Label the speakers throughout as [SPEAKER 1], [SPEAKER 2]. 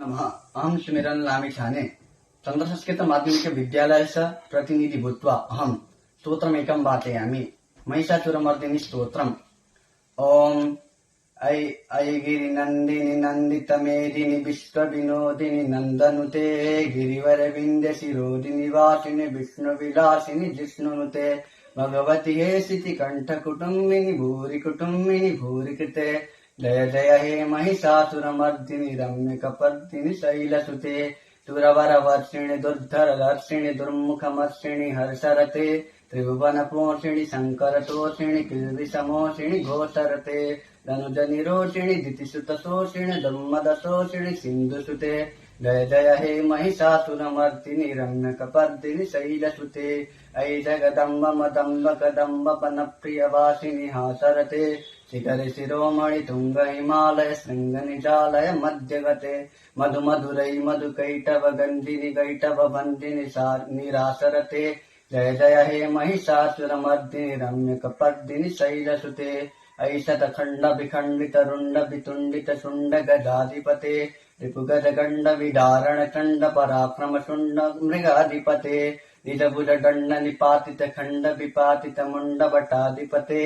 [SPEAKER 1] नमः। अहं स्मिरन् लामिछाने चन्द्रसंस्कृत माध्यमिक विद्यालयस्य प्रतिनिधि भूत्वा अहं स्तोत्रमेकं वाचयामि। महिषासुरमर्दिनि स्तोत्रम्। ओम ऐ गिरिनन्दिनि नन्दितमेदिनि विश्वविनोदिनि नन्दनुते गिरिवरविन्द्य शिरोदिनि वासिनि विष्णुविलासिनि जिष्णुनुते भगवति हेसिति कण्ठकुटुम्बिनि भूरि कुटुम्बिनि भूरि कृते जय जय हे महिषासुरमर्दिनि रम्यकपर्दिनि शैलसुते सुरवरवर्षिणि दुर्धरदर्शिणि दुर्मुखमर्षिणि हर्षरते त्रिभुवनपोषिणि शङ्करतोषिणि किल्बिषमोषिणि घोषरते धनुजनिरोषिणि दितिसुतशोषिणि दुर्मदशोषिणि सिन्धुसुते जय जय हे महिषासुरमर्दिनि रम्यकपर्दिनि शैलसुते ऐ जगदम्ब मदम्ब कदम्ब वनप्रियवासिनि हासरते शिखरि शिरोमणि तुंग हिमालय शृंग निजालय मध्यगते मधु मधुरै मधुकैटभ गन्धिनि कैटभ बन्दिनि निरासरते जय जय हे महिषासुरमर्दिनि रम्यकपर्दिनि शैलसुते ऐ शतखण्ड विखण्डित रुण्ड वितुण्डित शुण्ड गजाधिपते रिपुगज गण्ड विदारण चण्ड पराक्रम शुण्ड मृगाधिपते निजभुज दण्ड निपातित खण्ड विपातित मुण्ड वटाधिपते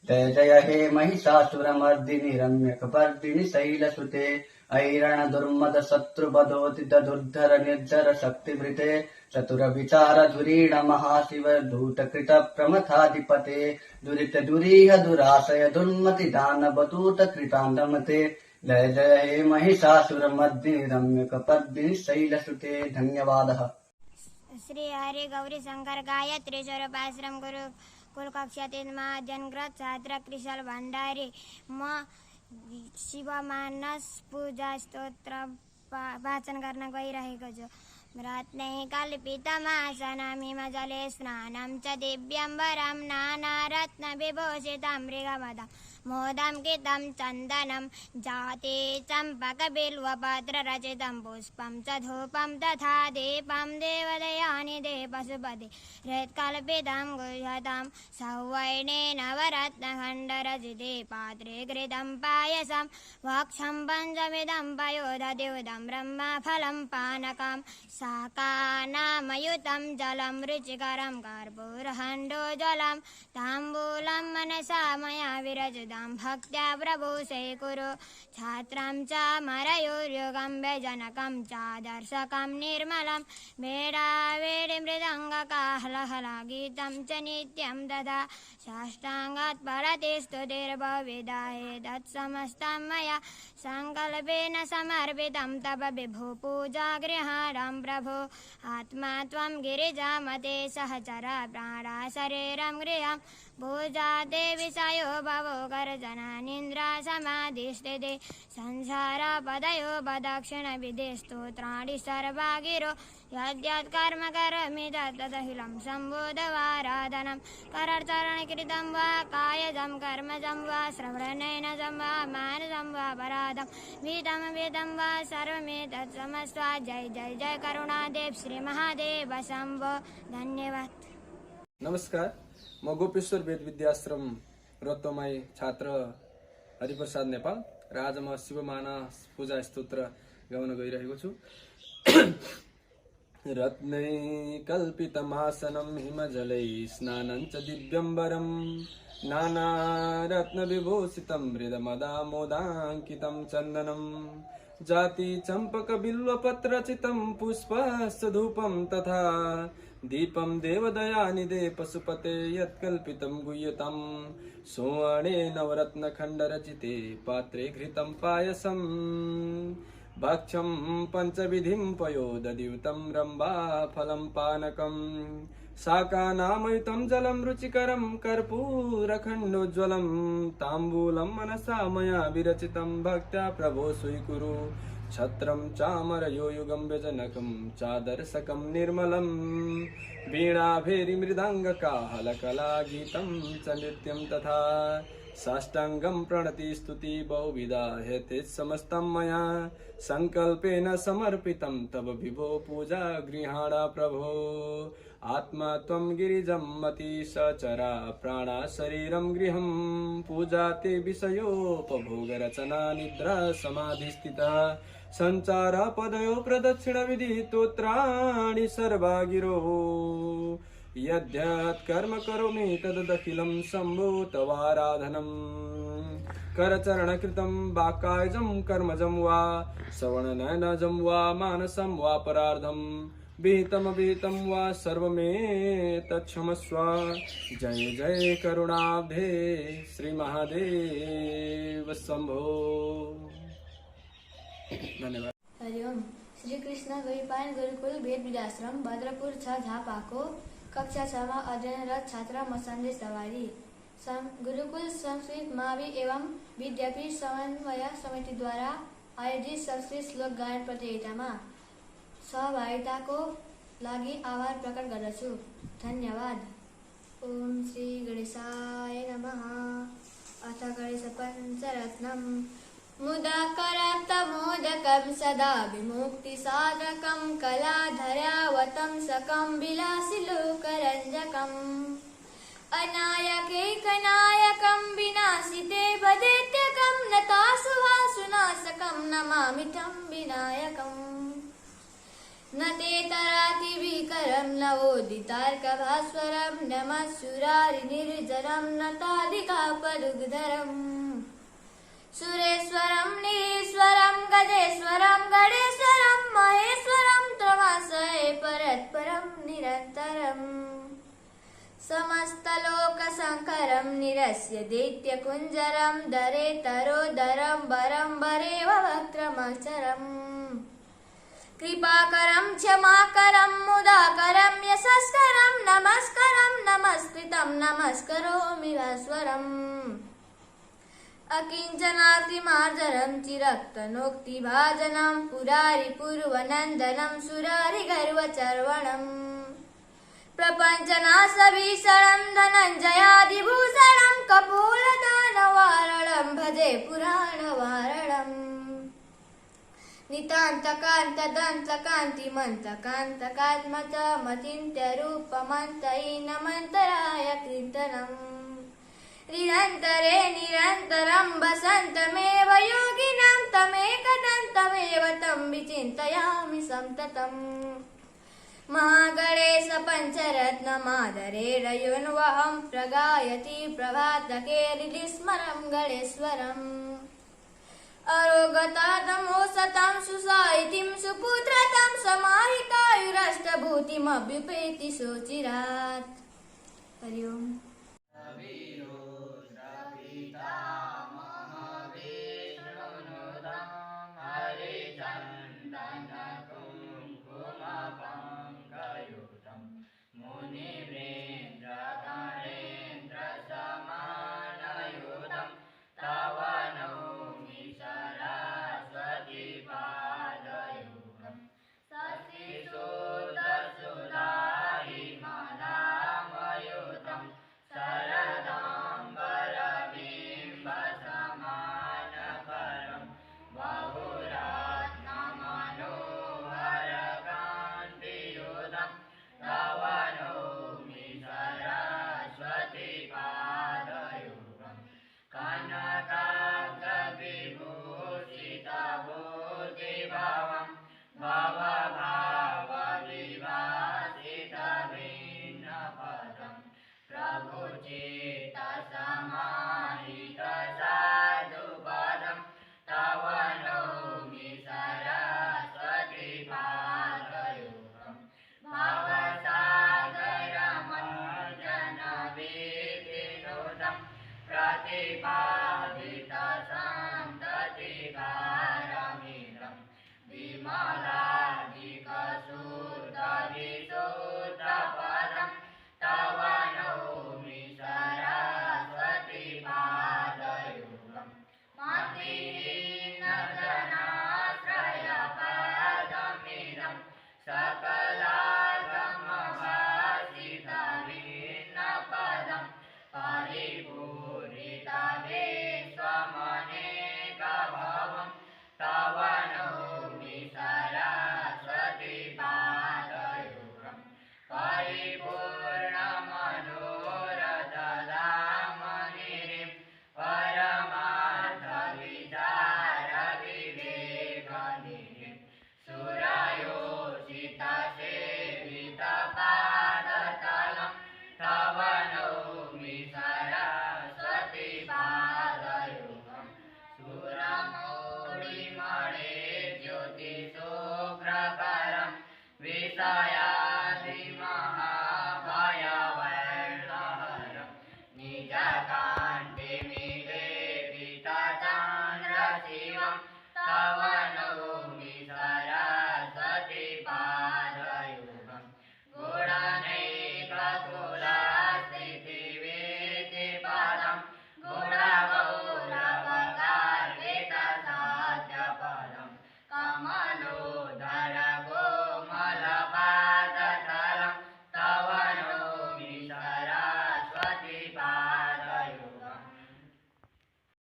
[SPEAKER 1] जय जय हे महिषासुरमर्दिनि रम्यकपर्दिनि शैलसुते ऐरण दुर्मद शत्रुवधोदित दुर्धर निर्जर शक्तिवृते चतुर विचार धुरीण महाशिव दूतकृत प्रमथाधिपते दुरित दुरीह दुराशय दुर्मति दानवदूत कृतान्तमते जय जय हे महिषासुरमर्दिनि रम्यकपर्दिनि शैलसुते। धन्यवादः।
[SPEAKER 2] श्री हरि गौरी शंकर गायत्री स्वरूपाश्रम गुरु कुल कक्षातील महाजनग्रत छात्र कृशल भंडारी म शिवमानस पूजा स्तोत्र वाचन गर्न गइरहेको छु। रत्नै कल्पितमासनं हिमजले स्नानं च दिव्यम्बरं नानारत्नविभूषितं मृगवधं मोदं कृतं चन्दनं जाते चम्पकबिल्वपत्ररचितं पुष्पं च धूपं तथा दीपं देवदयानिधे पशुपते हृत्कल्पितं गुह्यतां सौवर्णे नवरत्नखण्डरचिते पात्रे घृतं पायसं वक्षं पञ्चमिदं पयोदधिउदं ब्रह्मफलं पानकं साकानामयुतं जलं रुचिकरं कर्पूरहण्डोज्ज्वलं ताम्बूलं मनसा मया विरचितं भक्त्या प्रभो स्वीकुरु छात्रं च मरयोर्युगं व्यजनकं चादर्शकं निर्मलं वेडावेडि मृदङ्गकाहलहलगीतं च नित्यं तथा साष्टाङ्गात् परते स्तुतिर्भवेदाये तत्समस्तं मया सङ्कल्पेन समर्पितं तव विभो पूजागृहाणां प्रभो आत्मा त्वं गिरिजामते सहचरा प्राणा शरीरं गृहं पूजाते विषयो भवो गर्जनानिन्द्रा समाधिस्थिते संसारपदयो बदक्षिणविधे स्तोत्राणि सर्वा गिरो यद्यत् कर्म करोमि तदखिलं सम्बोधवाराधनं करचरणकृतं वा कायजं कर्मजं वा श्रवणनयनजं वा मानसं वा पराधं विधं वा सर्वमेतत् समस्वा जय जय जय करुणादेव श्री महादेव शम्भो। धन्यवाद।
[SPEAKER 3] नमस्कार, म गोपेश्वर वेद विद्याश्रम रत्तमाई छात्र हरिप्रसाद नेपाल र आज म शिवमानस पूजा स्तोत्र गाउन गइरहेको छु। रत्नै कल्पितमासनं हिमजलै स्नानं च दिव्यम्बरं नानारत्नविभूषितं मृदमदामोदाङ्कितं चन्दनं जाति चम्पकबिल्वपत्रचितं पुष्पश्च धूपं तथा दीपं देवदयानिधे पशुपते यत्कल्पितं गुह्यतं सुवर्णे नवरत्नखण्डरचिते पात्रे घृतं पायसं भक्षं पञ्चविधिं पयोदधियुतं रम्भाफलं पानकं शाकानामयुतं जलं रुचिकरं कर्पूरखण्डोज्ज्वलं ताम्बूलं मनसा मया विरचितं भक्त्या प्रभो स्वीकुरु छत्रं चामरयोयुगं व्यजनकं चादर्शकं निर्मलं वीणाभेरिमृदङ्गकाहलकलागीतं च नृत्यं तथा साष्टाङ्गं प्रणति स्तुति बहुविधा हेते समस्तं मया संकल्पेन समर्पितं तव विभो पूजा गृहाणा प्रभो आत्मा त्वं गिरिजं मति सचरा प्राणा शरीरं गृहं पूजाते विषयोपभोग रचना निद्रा समाधिस्थिता सञ्चारपदयो प्रदक्षिणविधिस्तोत्राणि सर्वागिरो यद्यत् कर्म करोमि तदखिलं शम्भो तवाराधनम् करचरणकृतं वाक्कायजं कर्मजं वा श्रवणनयनजं वा मानसं वा परार्धम् विहितं वा सर्वमेतत्क्षमस्व जय जय करुणाब्धे श्री महादेव शंभो। धन्यवाद।
[SPEAKER 4] हरिओम। श्री कृष्ण गौरीपायन गुरुकुल वेद विद्याश्रम भद्रपुर 6 झापाको कक्षा 6 में अध्ययनरत छात्र म सन्देश दवारी गुरुकुल संस्कृत मावि एवं विद्यापीठ समन्वय समिति द्वारा आयोजित संस्कृत श्लोक गायन प्रतियोगितामा सहभागिताको लागि आभार प्रकट गर्दछु। धन्यवाद। ओम श्री गणेशाय नमः। अथ गणेश पञ्चरत्नम् मुदाकरन्तमोदकं सदा विमुक्तिसाधकं कलाधरावतं सकं विलासिलोकरञ्जकम् अनायकैकनायकं विनाशिते वदेत्यकं नतासुवासुनाशकं नमामि तं विनायकम् न ते तरातिविकरं नवोदितार्कभास्वरं नमः सुरारिनिर्जरं नताधिकापदुग्धरम् सुरेश्वरं निरीश्वरं गजेश्वरं गणेश्वरं महेश्वरं त्रमाश्रये परत्परं निरन्तरम् समस्तलोकशङ्करं निरस्य दैत्यकुञ्जरं दरेतरोदरं वरं वरेव वक्त्रमचरम् कृपाकरं क्षमाकरं मुदाकरं यशस्करं नमस्करं नमस्कृतं नमस्करोमि भास्वरम् अकिञ्चनातिमार्जनं चिरक्तनोक्तिभाजनं पुरारिपूर्वनन्दनं सुरारिगर्वचर्वणम् प्रपञ्चनाशभीषणं धनञ्जयादिभूषणं कपोलदानवारणं भजे पुराणवारणम् नितान्तकान्तदन्तकान्तिमन्तकान्तकात्मतमचिन्त्यरूपमन्तहीनमन्तराय कीर्तनम् निरन्तरे निरन्तरं वसन्तमेव योगिनं तमेकदन्तमेव तं विचिन्तयामि सन्ततम् महागणेश पञ्चरत्नमादरेणयोन्वहं प्रगायति प्रभातके हृदिस्मरं गणेश्वरम् अरोगतादमोसतं सुसाहितिं सुपुत्रतं समाहितायुरष्टभूतिमभ्युपेति सोचिरात्। हरि ओम्।
[SPEAKER 5] परिपूरिता स्वमनेकभावं तव नौमि सरा गणेशाय